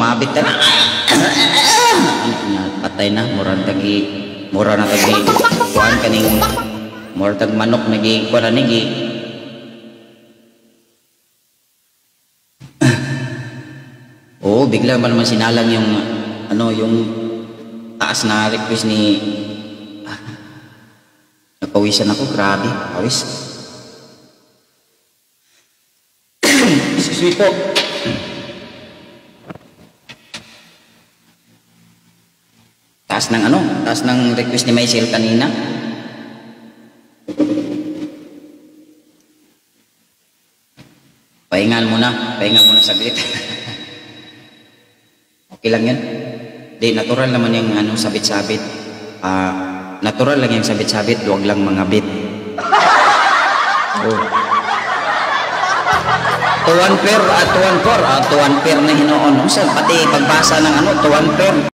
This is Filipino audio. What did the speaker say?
sumabit ka na. Patay na, mura na tagi, kuhan ka ning, mura tag manok nagi, kuhan na nigi. Oo, bigla ba naman sinalang yung, ano, yung taas na request ni, napawisan ako, grabe, pawis. Excuse me po. Taas ng ano? Taas ng request ni Maisel kanina. Pahingal muna saglit. Okay lang yan. Di, natural naman yung ano, sabit-sabit. Natural lang yung sabit-sabit, huwag lang mangabit. Oh. Tuwan per na hinoon. Pati pagbasa ng ano, tuwan per.